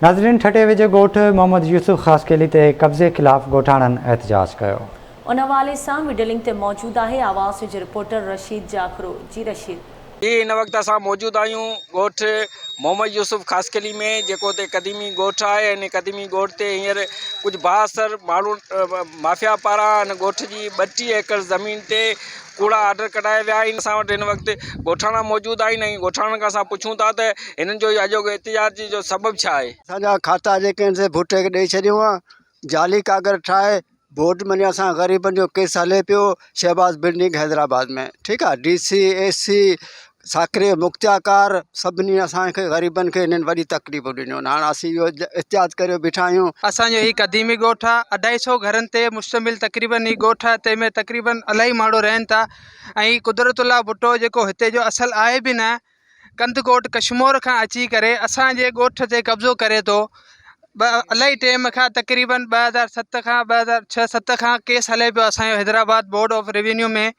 नाज़रीन ठटे वेझे ॻोठ मोहम्मद यूसुफ ख़ासकेली ते कब्ज़े ख़िलाफ़ ॻोठाणनि एहतजाज कयो। उन हवाले सां वीडियो लिंक ते मौजूद आहे आवाज़ जो रिपोर्टर रशीद जाखरो। जी रशीद। जी इन वक्त असां मौजूद आहियूं ॻोठ मोहम्मद यूसुफ ख़ासकेली में, जेको ते क़दीमी ॻोठ आहे। इन क़दीमी ॻोठ ते हींअर कुझु बाअसर माण्हू माफ़िया पारां इन ॻोठ जी 32 एकड़ ज़मीन ते कूड़ा आर्डर कढाया विया आहिनि। असां वटि हिन वक़्तु ॻोठाणा मौजूदु आहिनि ऐं ॻोठाणनि खां असां पुछूं था त हिननि जो अॼोको एहतिजाज जो सबबु छा आहे। असांजा खाता जेके आहिनि से भुटे खे ॾेई छॾियूं आहे, जाली कागर ठाहे बोर्ड में असां ग़रीबनि जो केस हले पियो शहबाज़ बिल्डिंग हैदराबाद में। ठीकु आहे, DC AC साकरे मुख्तियाकार सभिनी असांखे ग़रीबनि खे हिननि वॾी तकलीफ़ ॾिनियूं। हाणे असीं इहो एहतिजाज करे बीठा आहियूं। असांजो ही क़दीमी ॻोठ आहे, 250 घरनि ते मुश्तमिल तक़रीबन ही ॻोठ आहे। तंहिंमें तक़रीबन इलाही माण्हू रहनि था ऐं कुदरतुल्ला भुट्टो जेको हिते जो असलु आहे बि न, कंदकोट कश्मीर खां अची करे असांजे ॻोठ ते कब्ज़ो करे थो। इलाही टाइम खां तक़रीबन 2007 खां 2006-07 खां केस हले पियो असांजो हैदराबाद बोर्ड ऑफ रेवेन्यू में।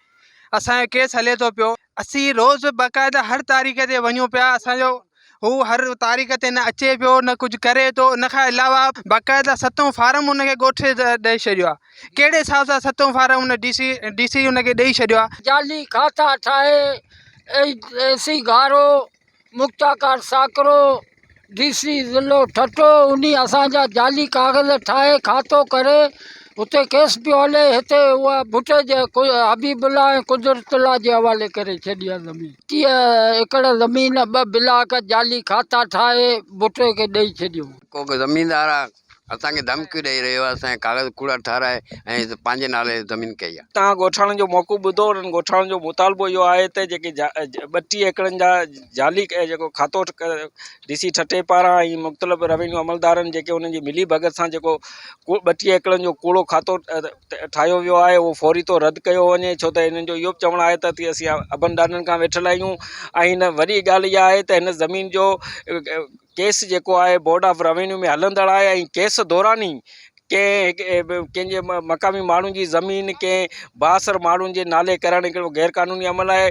असांजो केस हले थो पियो। असीं रोज़ु बाक़ाइदा हर तारीख़ ते वञूं पिया। असांजो हू हर तारीख़ ते न अचे पियो न कुझु करे थो। इन खां अलावा बाक़ाइदा 7 फार्म हुनखे ॻोठे ॾेई छॾियो आहे। कहिड़े हिसाब सां 7 फार्म हुन DC हुनखे ॾेई छॾियो आहे। जाली खाता ठाहे AC गारो मुख्ताकार साकरो DC ज़िलो ठठो उन्ही असांजा जाली कागज़ ठाहे खातो करे उते केस पियो हले। हिते उहा भुटे जे हबीबुल्ला ऐं कुदरतुल्ला जे हवाले करे छॾी आहे ज़मीन। 30 एकड़ ज़मीन 2 ब्लाक जाली खाता ठाहे भुटे खे ॾेई छॾियूं। को ज़मीनदार आहे असांखे धमकी ॾेई रहियो आहे, असांजे कागज़ कूड़ा ठाराए ऐं पंहिंजे नाले ज़मीन कई आहे। तव्हां ॻोठाणनि जो मौक़ो ॿुधो। उन्हनि ॻोठाणनि जो मुतालबो इहो आहे त जेके 32 एकड़नि जा जाली जेको खातो DC ठटे पारां ऐं मुख़्तलिफ़ रेवेन्यू अमलदारनि जेके उन्हनि जी मिली भगत सां जेको 32 एकड़नि जो कूड़ो खातो ठाहियो वियो आहे उहो फौरी तो रद्द कयो वञे। छो त हिननि जो इहो बि चवणु आहे त असीं अबनि ॾाॾनि खां वेठल आहियूं ऐं हिन वॾी ॻाल्हि इहा आहे त हिन ज़मीन जो केस जेको आहे बोर्ड ऑफ रेवेन्यू में हलंदड़ आहे ऐं केस दौरान ई कंहिंजे मक़ामी माण्हुनि जी ज़मीन कंहिं बाअसर माण्हुनि जे नाले करणु हिकिड़ो गैर क़ानूनी अमल आहे।